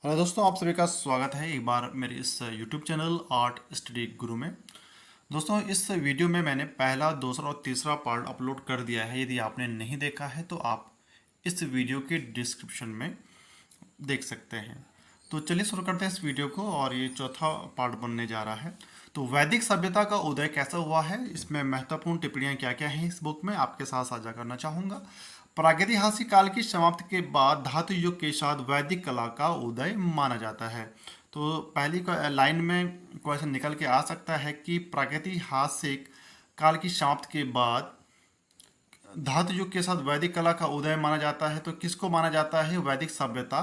Hello दोस्तों, आप सभी का स्वागत है एक बार मेरे इस यूट्यूब चैनल आर्ट स्टडी गुरु में। दोस्तों, इस वीडियो में मैंने पहला, दूसरा और तीसरा पार्ट अपलोड कर दिया है। यदि आपने नहीं देखा है तो आप इस वीडियो के डिस्क्रिप्शन में देख सकते हैं। तो चलिए शुरू करते हैं इस वीडियो को, और ये चौथा पार्ट बनने जा रहा है। तो वैदिक सभ्यता का उदय कैसा हुआ है, इसमें महत्वपूर्ण टिप्पणियां क्या क्या हैं, इस बुक में आपके साथ साझा करना चाहूँगा। प्रागैतिहासिक काल की समाप्ति के बाद धातु युग के साथ वैदिक कला का उदय माना जाता है। तो पहली लाइन में क्वेश्चन निकल के आ सकता है कि प्रागैतिहासिक काल की समाप्ति के बाद धातु युग के साथ वैदिक कला का उदय माना जाता है, तो किसको माना जाता है? वैदिक सभ्यता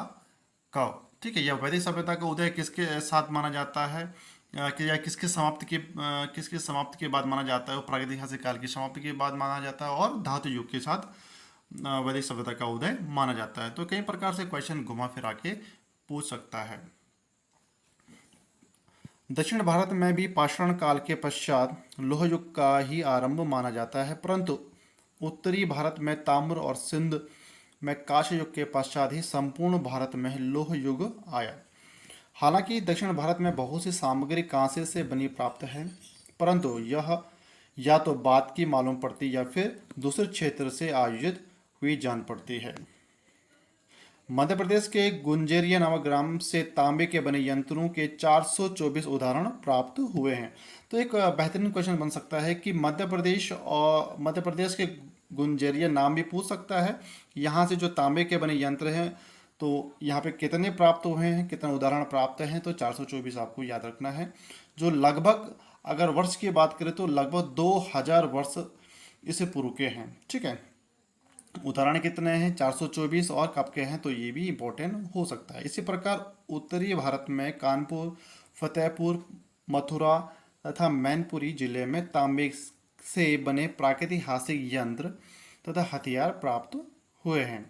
का। ठीक है, यह वैदिक सभ्यता का उदय किसके साथ माना जाता है, कि या किसके समाप्ति के बाद माना जाता है? वो प्रागैतिहासिक काल की समाप्ति के बाद माना जाता है, और धातु युग के साथ वैदिक सभ्यता का उदय माना जाता है। तो कई प्रकार से क्वेश्चन घुमा फिरा के पूछ सकता है। दक्षिण भारत में भी पाषाण काल के पश्चात लोह युग का ही आरंभ माना जाता है, परंतु उत्तरी भारत में ताम्र और सिंध में कांस्य युग के पश्चात ही संपूर्ण भारत में लोह युग आया। हालांकि दक्षिण भारत में बहुत सी सामग्री कांसे से बनी प्राप्त है, परंतु यह या तो बाद की मालूम पड़ती या फिर दूसरे क्षेत्र से आयोजित हुई जान पड़ती है। मध्य प्रदेश के गुंजेरिया नामक ग्राम से तांबे के बने यंत्रों के 424 उदाहरण प्राप्त हुए हैं। तो एक बेहतरीन क्वेश्चन बन सकता है कि मध्य प्रदेश के गुंजेरिया नाम भी पूछ सकता है। यहाँ से जो तांबे के बने यंत्र हैं, तो यहाँ पे कितने प्राप्त हुए हैं, कितने उदाहरण प्राप्त हैं? तो 424 आपको याद रखना है। जो लगभग, अगर वर्ष की बात करें तो लगभग 2000 वर्ष इससे पूर्व के हैं। ठीक है, उदाहरण कितने हैं? 424, और कब के हैं? तो ये भी इंपॉर्टेंट हो सकता है। इसी प्रकार उत्तरी भारत में कानपुर, फतेहपुर, मथुरा तथा मैनपुरी जिले में तांबे से बने प्राकृतिक यंत्र तथा हथियार प्राप्त हुए हैं।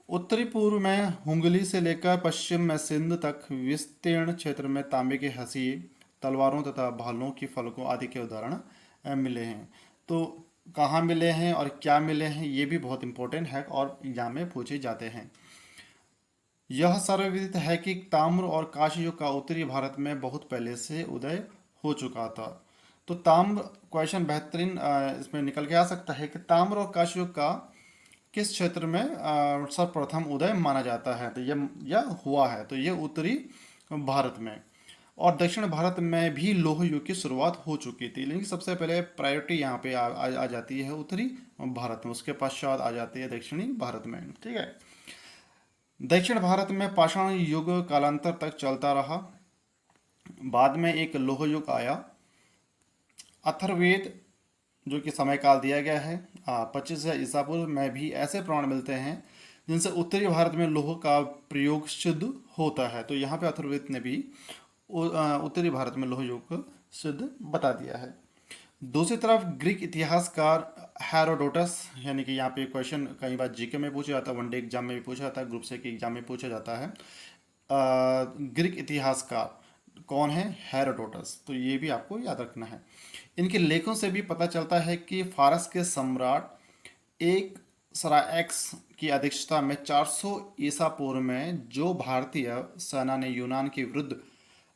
उत्तरी पूर्व में हुंगली से लेकर पश्चिम में सिंध तक विस्तीर्ण क्षेत्र में तांबे के हंसिए, तलवारों तथा भालों की फलकों आदि के उदाहरण मिले हैं। तो कहाँ मिले हैं और क्या मिले हैं, ये भी बहुत इंपॉर्टेंट है और एग्जाम में पूछे जाते हैं। यह सर्वविदित है कि ताम्र और कांस्य युग का उत्तरी भारत में बहुत पहले से उदय हो चुका था। तो ताम्र क्वेश्चन बेहतरीन इसमें निकल के आ सकता है कि ताम्र और कांस्य युग का किस क्षेत्र में सर्वप्रथम उदय माना जाता है? तो यह हुआ है, तो ये उत्तरी भारत में। और दक्षिण भारत में भी लोह युग की शुरुआत हो चुकी थी, लेकिन सबसे पहले प्रायोरिटी यहाँ पे आ जाती है उत्तरी भारत में, उसके पश्चात आ जाती है दक्षिणी भारत में। ठीक है, दक्षिण भारत में पाषाण युग कालांतर तक चलता रहा। बाद में एक लोह युग आया। अथर्ववेद जो कि समय काल दिया गया है 25 ईसा पूर्व में, भी ऐसे प्रमाण मिलते हैं जिनसे उत्तरी भारत में लोह का प्रयोग सिद्ध होता है। तो यहाँ पे अथर्ववेद ने भी उत्तरी भारत में लोह युग सिद्ध बता दिया है। दूसरी तरफ ग्रीक इतिहासकार हेरोडोटस, यानी कि यहाँ पे क्वेश्चन कई बार जीके में पूछा जाता है, वनडे एग्जाम में भी पूछा जाता है, ग्रुप से के एग्जाम में पूछा जाता है। ग्रीक इतिहासकार कौन है? हेरोडोटस। तो ये भी आपको याद रखना है। इनके लेखों से भी पता चलता है कि फारस के सम्राट एक सराएक्स की अध्यक्षता में 400 ईसा पूर्व में जो भारतीय सेना ने यूनान के विरुद्ध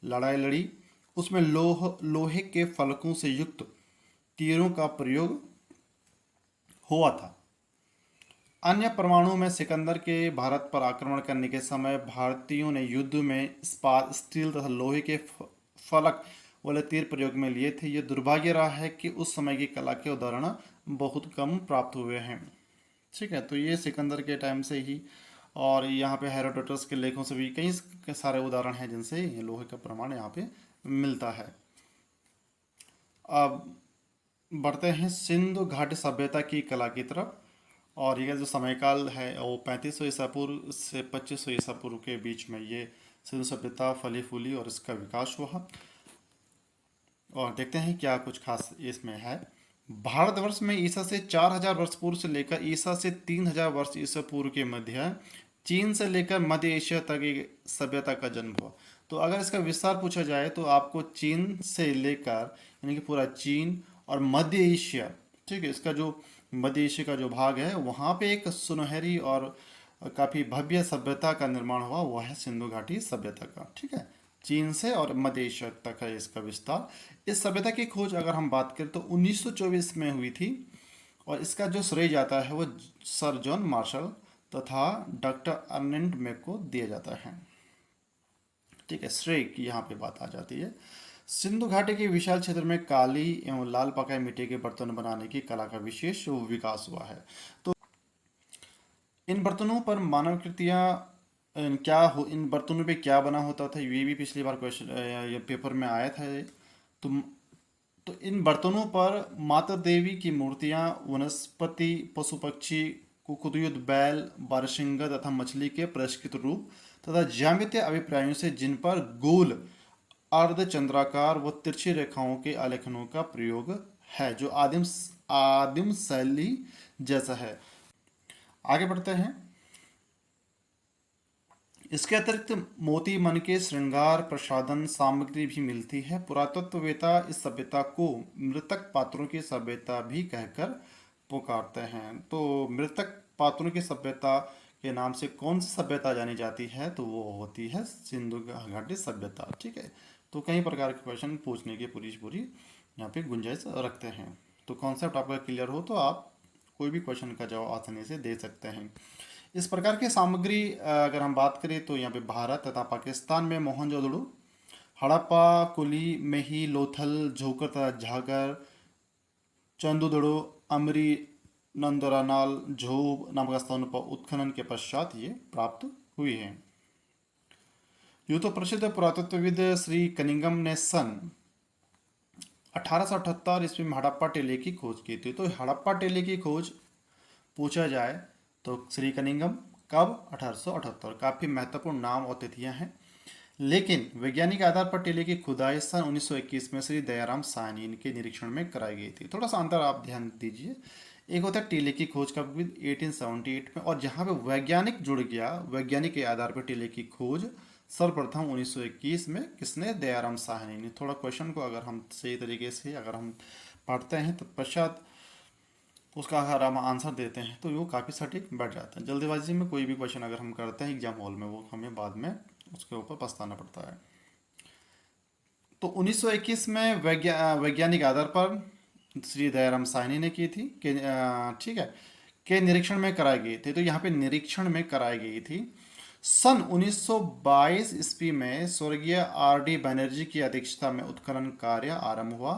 लड़ाई लड़ी, उसमें लोहे के फलकों से युक्त तीरों का प्रयोग हुआ था। अन्य परमाणु में सिकंदर के भारत पर आक्रमण करने के समय भारतीयों ने युद्ध में इस्पात, स्टील तथा लोहे के फलक वाले तीर प्रयोग में लिए थे। ये दुर्भाग्य रहा है कि उस समय की कला के उदाहरण बहुत कम प्राप्त हुए हैं। ठीक है, तो ये सिकंदर के टाइम से ही, और यहाँ पे हेरोडोटस के लेखों से भी कई सारे उदाहरण हैं जिनसे ये लोहे का प्रमाण यहाँ पे मिलता है। अब बढ़ते हैं सिंधु घाटी सभ्यता की कला की तरफ। और ये जो समयकाल है वो 3500 ईसा पूर्व से 2500 ईसा पूर्व के बीच में ये सिंधु सभ्यता फली फूली और इसका विकास हुआ। और देखते हैं क्या कुछ खास इसमें है। भारतवर्ष में ईसा से 4000 वर्ष पूर्व से लेकर ईसा से 3000 वर्ष ईसा पूर्व के मध्य चीन से लेकर मध्य एशिया तक एक सभ्यता का जन्म हुआ। तो अगर इसका विस्तार पूछा जाए तो आपको चीन से लेकर, यानी कि पूरा चीन और मध्य एशिया, ठीक है, इसका जो मध्य एशिया का जो भाग है वहाँ पे एक सुनहरी और काफ़ी भव्य सभ्यता का निर्माण हुआ, वह है सिंधु घाटी सभ्यता का। ठीक है, चीन से और मध्य एशिया तक है इसका विस्तार। इस सभ्यता की खोज अगर हम बात करें तो 1924 में हुई थी, और इसका जो श्रेय जाता है वो सर जॉन मार्शल तथा डॉक्टर अर्नेस्ट मैक को दिया जाता है। ठीक है, श्रेय की यहाँ पे बात आ जाती है। सिंधु घाटी के विशाल क्षेत्र में काली एवं लाल पकाई मिट्टी के बर्तन बनाने की कला का विशेष विकास हुआ है। तो इन बर्तनों पर मानव कृतियाँ इन बर्तनों पे क्या बना होता था, ये भी पिछली बार क्वेश्चन ये पेपर में आया था ये। तो तो इन बर्तनों पर माता देवी की मूर्तियाँ, वनस्पति, पशु पक्षी, कुकुरयुद्ध बैल, बारहसिंगा तथा मछली के परिष्कृत रूप तथा ज्यामितीय अभिप्रायों से जिन पर गोल, अर्धचंद्राकार व तिरछी रेखाओं के आलेखनों का प्रयोग है, जो आदिम आदिम शैली जैसा है। आगे बढ़ते हैं। इसके अतिरिक्त मोती मन के श्रृंगार प्रसाधन सामग्री भी मिलती है। पुरातत्ववेत्ता इस सभ्यता को मृतक पात्रों की सभ्यता भी कहकर पुकारते हैं। तो मृतक पात्रों की सभ्यता के नाम से कौन सी सभ्यता जानी जाती है, तो वो होती है सिंधु घाटी सभ्यता। ठीक है, तो कई प्रकार के क्वेश्चन पूछने की पूरी पूरी यहाँ पे गुंजाइश रखते हैं। तो कॉन्सेप्ट आपका क्लियर हो तो आप कोई भी क्वेश्चन का जवाब आसानी से दे सकते हैं। इस प्रकार की सामग्री अगर हम बात करें तो यहाँ पे भारत तथा पाकिस्तान में मोहनजोदड़ो, हड़प्पा, कुली, मेही, लोथल, झोकर तथा झागर, चंदुदड़ो, अमरी, नंदरानाल, झोब नामक स्थानों पर उत्खनन के पश्चात ये प्राप्त हुई है। यूँ तो प्रसिद्ध पुरातत्वविद श्री कनिंगम ने सन 1878 ईस्वी में हड़प्पा टीले की खोज की थी। तो हड़प्पा टीले की खोज पूछा जाए तो श्री कनिंगम कब, 1878। काफ़ी महत्वपूर्ण नाम और तिथियां हैं। लेकिन वैज्ञानिक आधार पर टीले की खुदाई सन 1921 में श्री दयाराम साहनी के निरीक्षण में कराई गई थी। थोड़ा सा अंतर आप ध्यान दीजिए, एक होता है टीले की खोज कब हुई, 1878 में, और जहाँ पे वैज्ञानिक जुड़ गया, वैज्ञानिक के आधार पर टीले की खोज सर्वप्रथम 1921 में किसने, दयाराम साहनी ने। थोड़ा क्वेश्चन को अगर हम सही तरीके से अगर हम पढ़ते हैं तो पश्चात उसका अगर हम आंसर देते हैं तो वो काफ़ी सटीक बैठ जाता है। जल्दीबाजी में कोई भी क्वेश्चन अगर हम करते हैं एग्जाम हॉल में, वो हमें बाद में उसके ऊपर पछताना पड़ता है। तो 1921 में वैज्ञानिक आधार पर श्री दयाराम साहनी ने की थी कि ठीक है, के निरीक्षण में कराई गई थी। तो यहाँ पे निरीक्षण में कराई गई थी। सन 1922 ईस्वी में स्वर्गीय आर डी बनर्जी की अध्यक्षता में उत्खनन कार्य आरंभ हुआ,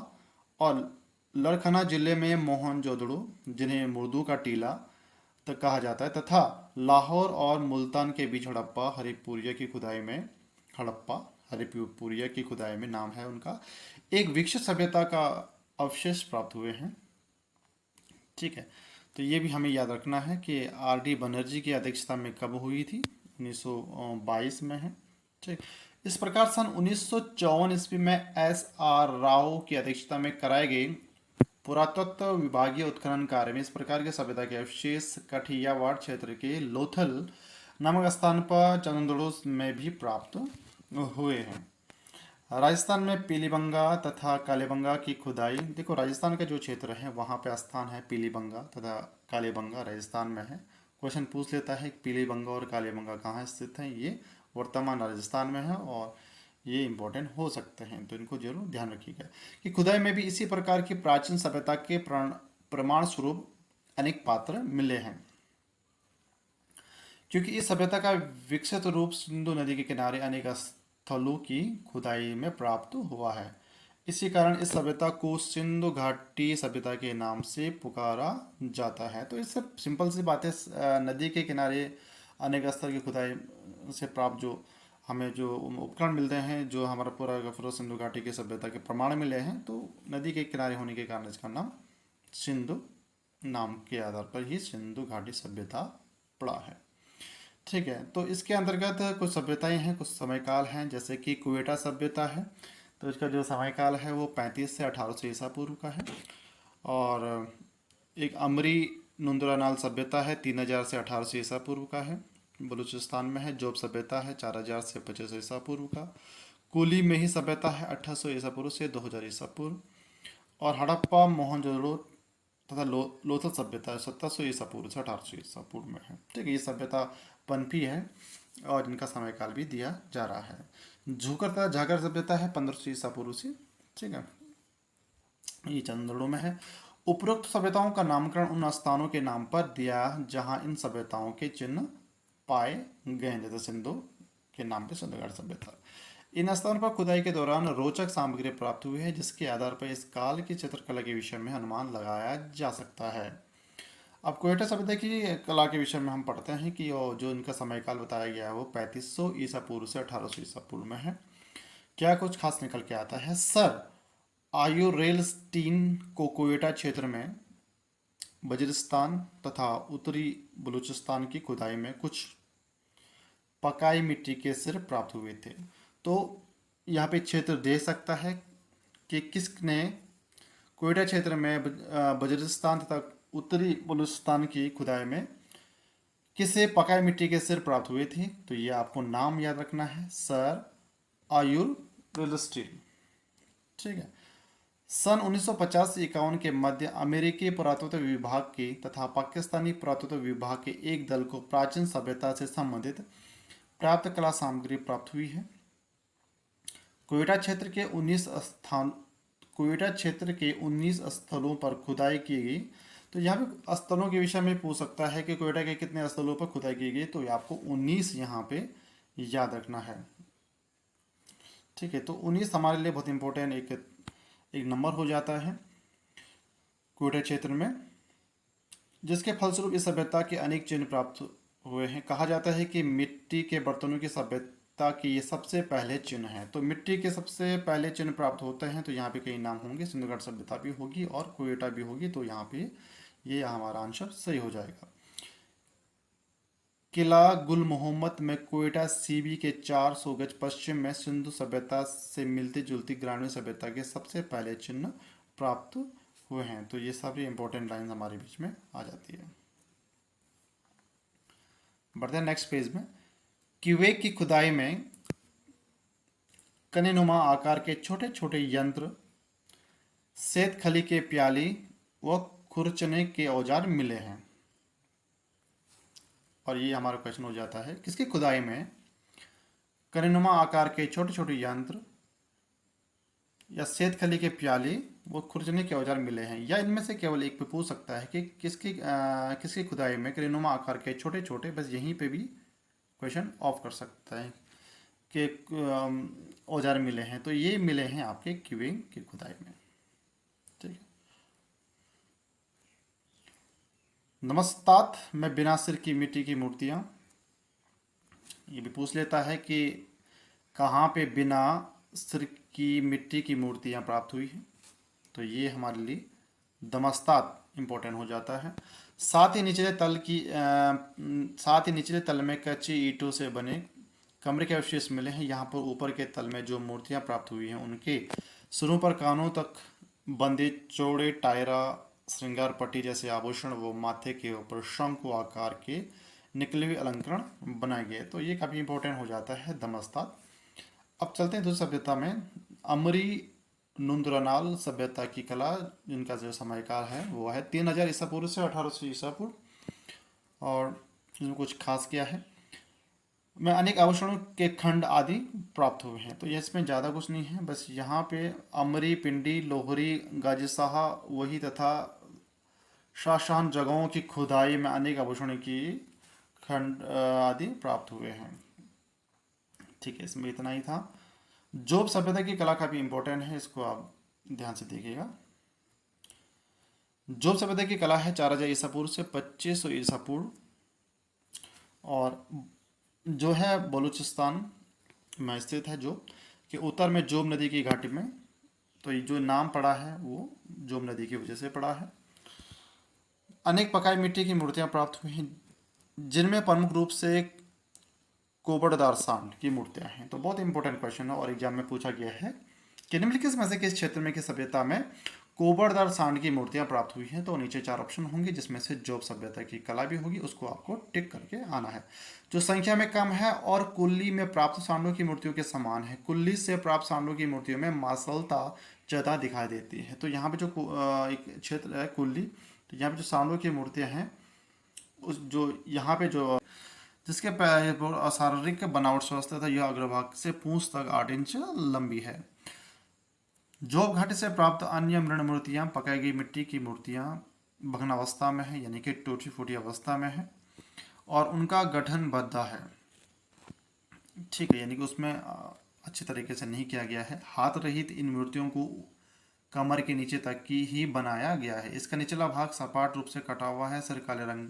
और लड़खना जिले में मोहनजोदड़ो, जिन्हें मुर्दू का टीला तक कहा जाता है, तथा लाहौर और मुल्तान के बीच हड़प्पा की खुदाई में नाम है उनका, एक विकसित सभ्यता का अवशेष प्राप्त हुए हैं। ठीक है, तो ये भी हमें याद रखना है कि आर डी बनर्जी की अध्यक्षता में कब हुई थी, 1922 में है। ठीक, इस प्रकार सन 1954 ईस्वी में एस आर राव की अध्यक्षता में कराई गई पुरातत्व विभागीय उत्खनन कार्य में इस प्रकार के सभ्यता के अवशेष कठियावाड़ क्षेत्र के लोथल नामक स्थान पर चंदोड़ो में भी प्राप्त हुए हैं। राजस्थान में पीलीबंगा तथा कालीबंगा की खुदाई, देखो राजस्थान का जो क्षेत्र है वहाँ पे स्थान है पीलीबंगा तथा कालीबंगा राजस्थान में है। क्वेश्चन पूछ लेता है पीलीबंगा और कालीबंगा कहाँ स्थित है, ये वर्तमान राजस्थान में है, और ये इंपॉर्टेंट हो सकते हैं, तो इनको जरूर ध्यान रखिएगा कि खुदाई में भी इसी प्रकार की प्राचीन सभ्यता के प्रमाण स्वरूप अनेक पात्र मिले हैं। क्योंकि इस सभ्यता का विकसित रूप सिंधु नदी के किनारे अनेक स्थलों की खुदाई में प्राप्त हुआ है। इसी कारण इस सभ्यता को सिंधु घाटी सभ्यता के नाम से पुकारा जाता है। तो इससे सिंपल सी बात है, नदी के किनारे अनेक स्थल की खुदाई से प्राप्त जो हमें जो उपकरण मिलते हैं, जो हमारा पूरा सिंधु घाटी की सभ्यता के प्रमाण मिले हैं, तो नदी के किनारे होने के कारण इसका नाम सिंधु नाम के आधार पर ही सिंधु घाटी सभ्यता पड़ा है। ठीक है, तो इसके अंतर्गत कुछ सभ्यताएं हैं, कुछ समयकाल हैं, जैसे कि क्वेटा सभ्यता है। तो इसका जो समयकाल है वो 35 से 1800 ईसा पूर्व का है। और एक अमरी नुंदरानाल सभ्यता है, 3000 से 1800 ईसा पूर्व का है, बलूचिस्तान में है। जोब सभ्यता है, 4000 से 2500 ईसा पूर्व का। कुली में ही सभ्यता है, 1800 ईसा पूर्व से 2000 ईसा पूर्व। और हड़प्पा, मोहनजोदड़ो तथा लोथल सभ्यता 1700 ईसा पूर्व से 1800 ईसा पूर्व में है। ठीक है, ये सभ्यता पनपी है और इनका समय काल भी दिया जा रहा है। झूकर तथा झाकर सभ्यता है 1500 ईसा पूर्व से। ठीक है, ये चंद्रों में है। उपरोक्त सभ्यताओं का नामकरण उन स्थानों के नाम पर दिया जहां इन सभ्यताओं के चिन्ह पाए गए, जैसे सिंधु के नाम पे सिंधुघाटी सभ्यता। इन स्थानों पर खुदाई के दौरान रोचक सामग्री प्राप्त हुई है जिसके आधार पर इस काल की चित्रकला के विषय में अनुमान लगाया जा सकता है। अब क्वेटा सभ्यता की कला के विषय में हम पढ़ते हैं कि जो इनका समय काल बताया गया है वो 3500 ईसा पूर्व से 1800 ईसा पूर्व में है। क्या कुछ खास निकल के आता है? सर आयुरेलस्टीन को कोयटा क्षेत्र में वजिरिस्तान तथा उत्तरी बलूचिस्तान की खुदाई में कुछ पकाई मिट्टी के सिर प्राप्त हुए थे। तो यहाँ पे क्षेत्र दे सकता है कि किसने कोयटा क्षेत्र में वजिरिस्तान तथा उत्तरी बलूचिस्तान की खुदाई में किसे पकाई मिट्टी के सिर प्राप्त हुए थे। तो ये आपको नाम याद रखना है, सर आयुरेलस्टीन। ठीक है, सन 1950 से 51 के मध्य अमेरिकी पुरातत्व विभाग के तथा पाकिस्तानी पुरातत्व विभाग के एक दल को प्राचीन सभ्यता से संबंधित प्राप्त कला सामग्री प्राप्त हुई है। कोयटा क्षेत्र के 19 स्थलों पर खुदाई की गई। तो यहाँ पे स्थलों के विषय में पूछ सकता है कि कोयटा के कितने स्थलों पर खुदाई की गई, तो आपको 19 यहाँ पे याद रखना है। ठीक है, तो 19 हमारे लिए बहुत इंपॉर्टेंट एक नंबर हो जाता है कोयटा क्षेत्र में, जिसके फलस्वरूप इस सभ्यता के अनेक चिन्ह प्राप्त हुए हैं। कहा जाता है कि मिट्टी के बर्तनों की सभ्यता के ये सबसे पहले चिन्ह हैं। तो मिट्टी के सबसे पहले चिन्ह प्राप्त होते हैं, तो यहाँ पे कई नाम होंगे, सिंधुघाटी सभ्यता भी होगी और कोयटा भी होगी। तो यहाँ पे ये हमारा आंसर सही हो जाएगा। किला गुल मोहम्मद में कोयटा सीबी के 400 गज पश्चिम में सिंधु सभ्यता से मिलती जुलती ग्रामीण सभ्यता के सबसे पहले चिन्ह प्राप्त हुए हैं। तो ये सभी इंपॉर्टेंट लाइन हमारे बीच में आ जाती है। बढ़ते हैं नेक्स्ट पेज में। क्यूबेक की खुदाई में कनेनुमा आकार के छोटे छोटे यंत्र, सेत खली के प्याली व खुरचने के औजार मिले हैं। और ये हमारा क्वेश्चन हो जाता है, किसकी खुदाई में कनेनुमा आकार के छोटे छोटे यंत्र या सेत खली के प्याली वो खुरचने के औजार मिले हैं, या इनमें से केवल एक पे पूछ सकता है कि किसकी खुदाई में कनेनुमा आकार के छोटे छोटे, बस यहीं पे भी क्वेश्चन ऑफ कर सकता है कि औजार मिले हैं। तो ये मिले हैं आपके क्यूबेक की खुदाई में। ठीक है, नमस्तात में बिना सिर की मिट्टी की मूर्तियाँ, ये भी पूछ लेता है कि कहाँ पे बिना सिर की मिट्टी की मूर्तियाँ प्राप्त हुई हैं। तो ये हमारे लिए दमस्तात इम्पोर्टेंट हो जाता है। साथ ही निचले तल में कच्ची ईंटों से बने कमरे के अवशेष मिले हैं। यहाँ पर ऊपर के तल में जो मूर्तियाँ प्राप्त हुई हैं उनके सिरों पर कानों तक बंधे चौड़े टायरा श्रृंगार पट्टी जैसे आभूषण वो माथे के ऊपर शंकु आकार के निकले हुए अलंकरण बनाए गए। तो ये काफ़ी इंपॉर्टेंट हो जाता है दमस्तात। अब चलते हैं दूसरी सभ्यता में। अमरी नुंदरनाल सभ्यता की कला, जिनका जो समयकाल है वो है 3000 ईसा पूर्व से 1800 ईसा पूर्व। और इसमें कुछ खास क्या है, में अनेक आभूषणों के खंड आदि प्राप्त हुए हैं। तो ये इसमें ज़्यादा कुछ नहीं है, बस यहाँ पे अमरी, पिंडी, लोहरी, गाजिसाहा वही तथा शाहजहां जगहों की खुदाई में अनेक आभूषणों की खंड आदि प्राप्त हुए हैं। ठीक है, इसमें इतना ही था। जोब सभ्यता की कला काफ़ी इंपॉर्टेंट है, इसको आप ध्यान से देखिएगा। जोब सभ्यता की कला है 4000 ईसा पूर्व से 2500 ईसा पूर्व, और जो है बलूचिस्तान में स्थित है, जो कि उत्तर में जोब नदी की घाटी में। तो ये जो नाम पड़ा है वो जोब नदी की वजह से पड़ा है। अनेक पकाई मिट्टी की मूर्तियां प्राप्त हुई हैं, जिनमें प्रमुख रूप से कोबड़दार सांड की मूर्तियां हैं। तो बहुत इंपॉर्टेंट क्वेश्चन है और एग्जाम में पूछा गया है कि निम्नलिखित में से किस क्षेत्र में किस सभ्यता में कोबड़दार सांड की मूर्तियां प्राप्त हुई हैं। तो नीचे 4 ऑप्शन होंगे, जिसमें से जोब सभ्यता की कला भी होगी, उसको आपको टिक करके आना है। जो संख्या में कम है और कुल्ली में प्राप्त सांडों की मूर्तियों के समान है। कुल्ली से प्राप्त सांडों की मूर्तियों में मासलता ज़्यादा दिखाई देती है। तो यहाँ पे जो एक क्षेत्र है कुल्ली, तो यहाँ पे जो सांडों की मूर्तियाँ हैं, उस जो यहाँ पे जो जिसके शारीरिक बनावट स्वस्थ तथा यह अग्रभाग से पूंछ तक 8 इंच लंबी है। जोब घाटी से प्राप्त अन्य मृण मूर्तियां पकाई गई मिट्टी की मूर्तियां भग्नावस्था में है, यानी कि टूटी फूटी अवस्था में है, और उनका गठन भद्दा है। ठीक है, यानी कि उसमें अच्छी तरीके से नहीं किया गया है। हाथ रहित इन मूर्तियों को कमर के नीचे तक की ही बनाया गया है। इसका निचला भाग सपाट रूप से कटा हुआ है। सिर काले रंग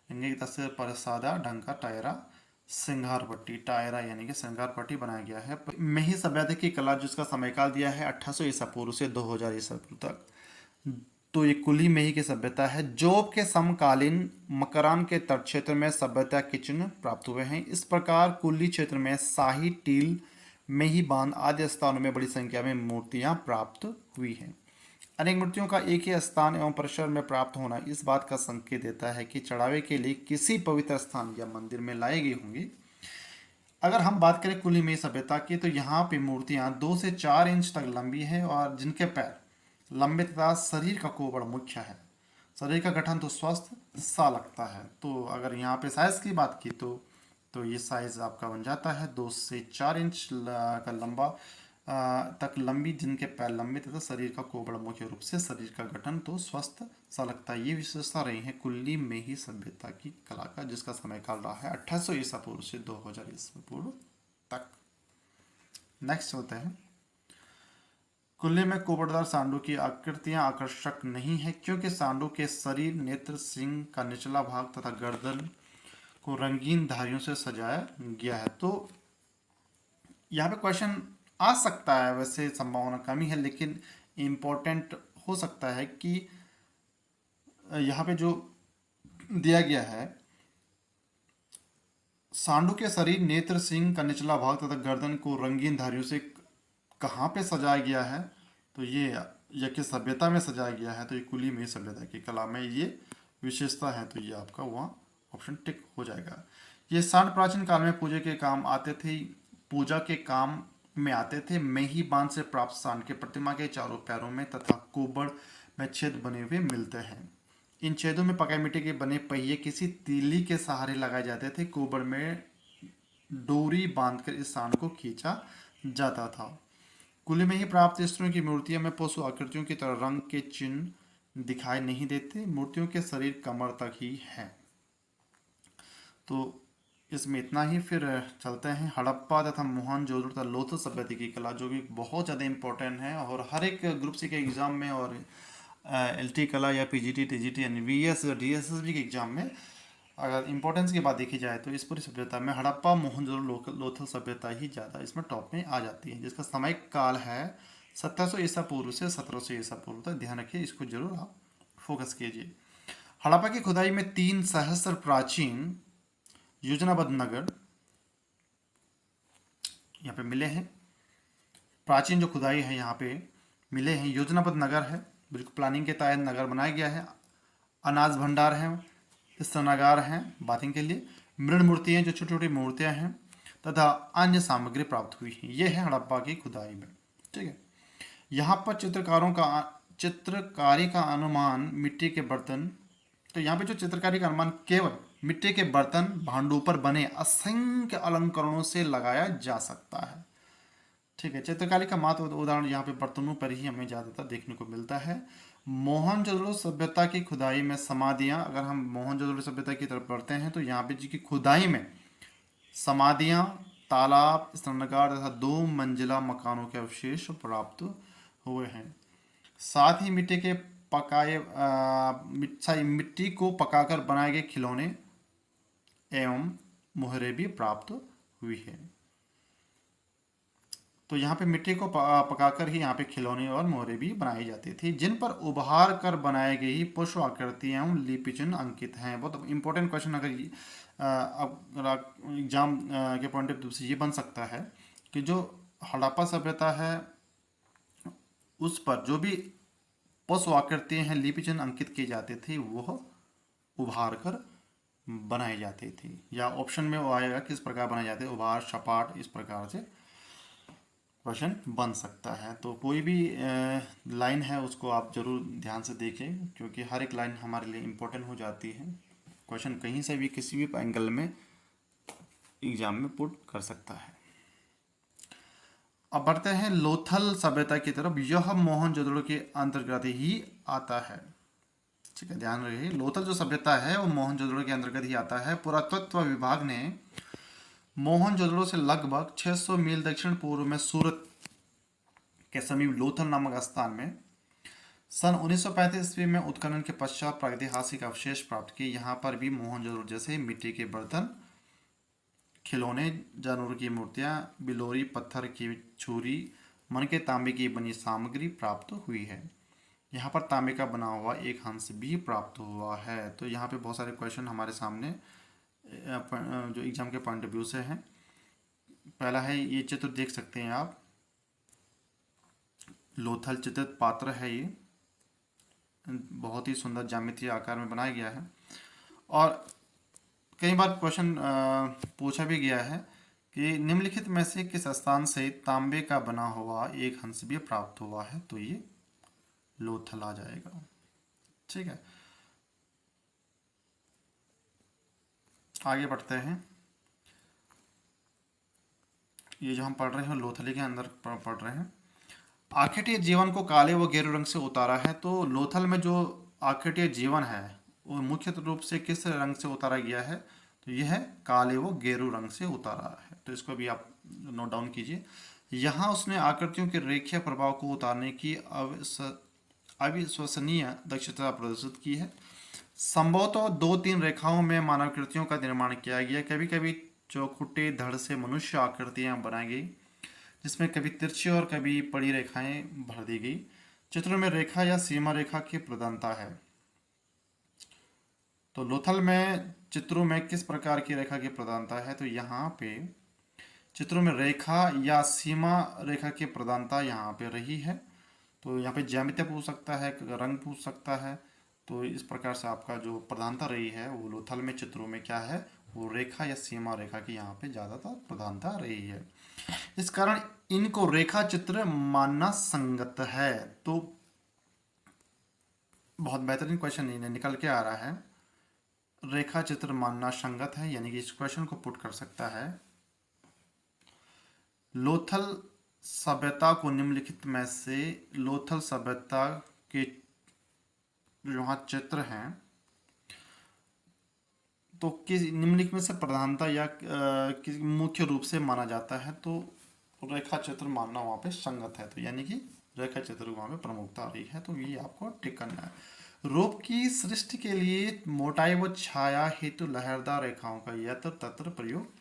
की तस्वीर पर सादा ढंग का टायरा श्रृंगार पट्टी, टायरा यानी कि श्रृंगार पट्टी बनाया गया है। मेही सभ्यता की कला जिसका समयकाल दिया है 1800 ईसा पूर्व से 2000 ईसा पूर्व तक। तो ये कुली मेही की सभ्यता है। जोब के समकालीन मकरान के तट क्षेत्र में सभ्यता के चिन्ह प्राप्त हुए हैं। इस प्रकार कुली क्षेत्र में शाही टील, मेही बांध आदि स्थानों में बड़ी संख्या में मूर्तियां प्राप्त हुई हैं। अनेक मूर्तियों का एक ही स्थान एवं परिसर में प्राप्त होना इस बात का संकेत देता है कि चढ़ावे के लिए किसी पवित्र स्थान या मंदिर में लाई गई होंगी। अगर हम बात करें कुली में सभ्यता की, तो यहाँ पे मूर्तियां 2 से 4 इंच तक लंबी हैं और जिनके पैर लंबे तथा शरीर का कोबड़ मुख्य है। शरीर का गठन तो स्वस्थ सा लगता है। तो अगर यहाँ पे साइज की बात की तो ये साइज आपका बन जाता है 2 से 4 इंच का लंबा तक लंबी, जिनके पैर लंबे तथा शरीर का कोबड़ मुख्य रूप से शरीर का गठन तो स्वस्थ सा लगता है। ये विशेषता रही है कुल्ली में ही सभ्यता की कला का, जिसका समय काल रहा है 1800 ईसा पूर्व से 2000 ईसा पूर्व तक। नेक्स्ट चलते हैं। कुल्ले में कोबड़दार सांडों की आकृतियां आकर्षक नहीं है, क्योंकि सांडों के शरीर, नेत्र, सिंह का निचला भाग तथा गर्दन को रंगीन धारियों से सजाया गया है। तो यहाँ पे क्वेश्चन आ सकता है, वैसे संभावना कम ही है, लेकिन इम्पोर्टेंट हो सकता है कि यहाँ पे जो दिया गया है, सांडों के शरीर, नेत्र, सिंह का निचला भाग तथा गर्दन को रंगीन धारियों से कहाँ पे सजाया गया है, तो ये किस सभ्यता में सजाया गया है, तो ये कुली में सभ्यता की कला में ये विशेषता है। तो ये आपका वहाँ ऑप्शन टिक हो जाएगा। ये सांड प्राचीन काल में पूजा के काम आते थे, पूजा के काम में आते थे। मेही बांध से प्राप्त सांड के प्रतिमा के चारों पैरों में तथा कोबड़ में छेद बने हुए मिलते हैं। इन छेदों में पकाई मिट्टी के बने पहिए किसी तीली के सहारे लगाए जाते थे। कोबड़ में डोरी बांधकर इस सांड को खींचा जाता था। कुली में ही प्राप्त स्त्रियों की मूर्तियों में पशु आकृतियों की तरह रंग के चिन्ह दिखाई नहीं देते। मूर्तियों के शरीर कमर तक ही है। तो इसमें इतना ही। फिर चलते हैं हड़प्पा तथा मोहनजोदड़ो तथा लोथल सभ्यता की कला, जो कि बहुत ज़्यादा इंपॉर्टेंट है और हर एक ग्रुप सी के एग्ज़ाम में और एलटी कला या पीजीटी, टीजीटी यानी वीएस और डीएसएसबी के एग्ज़ाम में अगर इंपॉर्टेंस की बात देखी जाए तो इस पूरी सभ्यता में हड़प्पा, मोहनजोदड़ो, लोथल सभ्यता ही ज़्यादा इसमें टॉप में आ जाती है, जिसका समय काल है 1700 ईसा पूर्व से 1700 ईसा पूर्व तक। ध्यान रखिए, इसको जरूर आप फोकस कीजिए। हड़प्पा की खुदाई में 3 सहस्त्र प्राचीन योजनाबद्ध नगर यहाँ पे मिले हैं। प्राचीन जो खुदाई है यहाँ पे मिले हैं, योजनाबद्ध नगर है, बिल्कुल प्लानिंग के तहत नगर बनाया गया है। अनाज भंडार हैं, स्नानागार हैं बाथिंग के लिए, मृण मूर्तियाँ जो छोटी छोटी मूर्तियाँ हैं तथा अन्य सामग्री प्राप्त हुई हैं। ये है हड़प्पा की खुदाई में। ठीक है, यहाँ पर चित्रकारी का अनुमान मिट्टी के बर्तन, तो यहाँ पे जो चित्रकारी का अनुमान केवल मिट्टी के बर्तन, भांडों पर बने असंख्य अलंकरणों से लगाया जा सकता है। ठीक है, चित्रकारी का मात्र उदाहरण यहाँ पे बर्तनों पर ही हमें ज़्यादातर देखने को मिलता है। मोहनजोदड़ो सभ्यता की खुदाई में समाधियाँ, अगर हम मोहनजोदड़ो सभ्यता की तरफ बढ़ते हैं तो यहाँ पे जी की खुदाई में समाधियाँ, तालाब, स्नानागार तथा 2 मंजिला मकानों के अवशेष प्राप्त हुए हैं। साथ ही मिट्टी को पकाकर बनाए गए खिलौने एवं मोहरे भी प्राप्त हुई है। तो यहाँ पे मिट्टी को पकाकर ही यहाँ पे खिलौने और मोहरे भी बनाई जाती थी, जिन पर उभार कर बनाई गई पशु आकृतियाँ एवं लिपि चिन्ह अंकित हैं। बहुत इंपॉर्टेंट क्वेश्चन अगर एग्जाम के पॉइंट ऑफ व्यू से ये बन सकता है कि जो हड़प्पा सभ्यता है उस पर जो भी पशु आकृतियाँ हैं, लिपि चिन्ह अंकित किए जाते थे, वह उभार कर बनाई जाती थी। या ऑप्शन में वो आएगा किस प्रकार बनाए जाते, उभार, सपाट, इस प्रकार से क्वेश्चन बन सकता है। तो कोई भी लाइन है उसको आप जरूर ध्यान से देखें, क्योंकि हर एक लाइन हमारे लिए इम्पोर्टेंट हो जाती है। क्वेश्चन कहीं से भी किसी भी एंगल में एग्जाम में पुट कर सकता है। अब बढ़ते हैं लोथल सभ्यता की तरफ। यह मोहनजोदड़ो के अंतर्गत ही आता है। ठीक है, ध्यान रखिए, लोथल जो सभ्यता है वो मोहनजोदड़ो के अंतर्गत ही आता है। पुरातत्व विभाग ने मोहनजोदड़ो से लगभग 600 मील दक्षिण पूर्व में सूरत के समीप लोथल नामक स्थान में सन 1935 ईस्वी में उत्खनन के पश्चात प्रागैतिहासिक अवशेष प्राप्त किए। यहाँ पर भी मोहनजोदड़ो जैसे मिट्टी के बर्तन, खिलौने, जानवरों की मूर्तियां, बिलोरी पत्थर की छुरी, मनके तांबे की बनी सामग्री प्राप्त हुई है। यहाँ पर तांबे का बना हुआ एक हंस भी प्राप्त हुआ है। तो यहाँ पे बहुत सारे क्वेश्चन हमारे सामने जो एग्जाम के पॉइंट ऑफ व्यू से हैं। पहला है, ये चित्र देख सकते हैं आप, लोथल चित्रित पात्र है। ये बहुत ही सुंदर ज्यामितीय आकार में बनाया गया है। और कई बार क्वेश्चन पूछा भी गया है कि निम्नलिखित में से किस स्थान से तांबे का बना हुआ एक हंस भी प्राप्त हुआ है। तो ये लोथल आ जाएगा। ठीक है, आगे बढ़ते हैं। ये जो हम पढ़ रहे हैं लोथली के अंदर पढ़ रहे हैं। आखेटिय जीवन को काले व गेरू रंग से उतारा है। तो लोथल में जो आखेटिय जीवन है वो मुख्य रूप से किस रंग से उतारा गया है। तो यह है काले व गेरू रंग से उतारा है। तो इसको भी आप नोट डाउन कीजिए। यहाँ उसने आकृतियों के रेखीय प्रभाव को उतारने की अविश्वसनीय दक्षता प्रदर्शित की है। संभवतः 2-3 रेखाओं में मानवाकृतियों का निर्माण किया गया। कभी कभी चौखुटे धड़ से मनुष्य आकृतियां बनाई गई, जिसमें कभी तिरछी और कभी पड़ी रेखाएं भर दी गई। चित्रों में रेखा या सीमा रेखा की प्रधानता है। तो लोथल में चित्रों में किस प्रकार की रेखा की प्रधानता है। तो यहाँ पे चित्रों में रेखा या सीमा रेखा की प्रधानता यहाँ पे रही है। तो यहाँ पे ज्यामिति पूछ सकता है, रंग पूछ सकता है। तो इस प्रकार से आपका जो प्रधानता रही है वो लोथल में चित्रों में क्या है, वो रेखा या सीमा रेखा की यहाँ पे ज़्यादातर प्रधानता रही है। इस कारण इनको रेखा चित्र मानना संगत है। तो बहुत बेहतरीन क्वेश्चन इन्हें निकल के आ रहा है, रेखा चित्र मानना संगत है, यानी कि इस क्वेश्चन को पुट कर सकता है। लोथल सभ्यता को निम्नलिखित में से लोथल सभ्यता के जो यहाँ चित्र हैं तो किस निम्नलिखित में से प्रधानता या किस मुख्य रूप से माना जाता है। तो रेखा चित्र मानना वहाँ पे संगत है। तो यानी कि रेखा चित्र वहाँ पे प्रमुखता आ रही है। तो ये आपको टिक करना है। रूप की सृष्टि के लिए मोटाई व छाया हेतु लहरदार रेखाओं का यत्र तत्र प्रयोग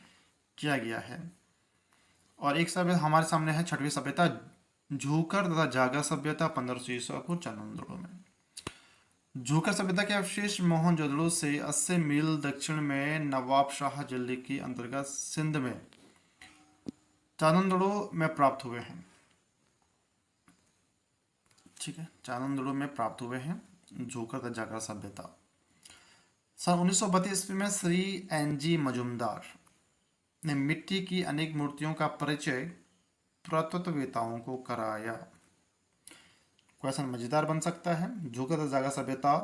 किया गया है। और एक सभ्यता हमारे सामने है, छठवीं सभ्यता झूकर तथा जागर सभ्यता 1500 ईस्वी पूर्व चानंदोड़ो में। झूकर सभ्यता के अवशेष मोहनजोदड़ो से 80 मील दक्षिण में नवाब शाह जिले के अंतर्गत सिंध में चानंदोड़ो में प्राप्त हुए हैं। ठीक है, चानंदोड़ो में प्राप्त हुए हैं झूकर तथा जागर सभ्यता। सन 1932 ईस्वी में श्री एन.जी. मजूमदार ने मिट्टी की अनेक मूर्तियों का परिचय पुरातत्ववेताओं को कराया। क्वेश्चन मजेदार बन सकता है। झूकर तथा जागर सभ्यता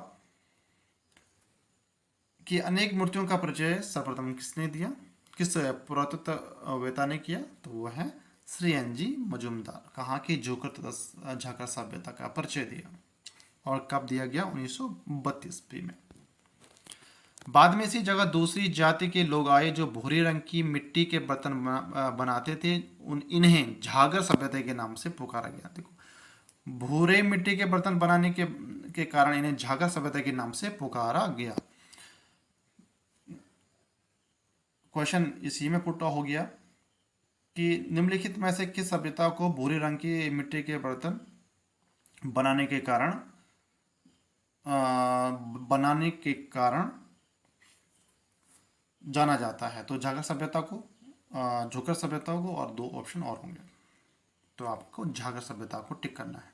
की अनेक मूर्तियों का परिचय सर्वप्रथम किसने दिया, किस पुरातत्ववेता ने किया। तो वो है श्री एन.जी. मजूमदार। कहाँ की झूकर तथा जागर सभ्यता का परिचय दिया और कब दिया गया, 1932 ईस्वी में। बाद में इसी जगह दूसरी जाति के लोग आए जो भूरे रंग की मिट्टी के बर्तन बनाते थे। इन्हें झागर सभ्यता के नाम से पुकारा गया। देखो, भूरे मिट्टी के बर्तन बनाने के कारण इन्हें झागर सभ्यता के नाम से पुकारा गया। क्वेश्चन इसी में पुट हो गया कि निम्नलिखित में से किस सभ्यता को भूरे रंग की मिट्टी के बर्तन बनाने के कारण जाना जाता है। तो झागर सभ्यता को, झूकर सभ्यता को, और 2 ऑप्शन और होंगे। तो आपको झागर सभ्यता को टिक करना है।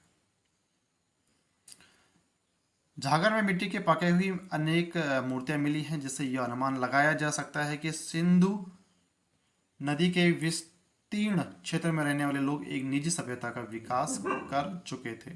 झागर में मिट्टी के पके हुई अनेक मूर्तियां मिली हैं, जिससे यह अनुमान लगाया जा सकता है कि सिंधु नदी के विस्तीर्ण क्षेत्र में रहने वाले लोग एक निजी सभ्यता का विकास कर चुके थे।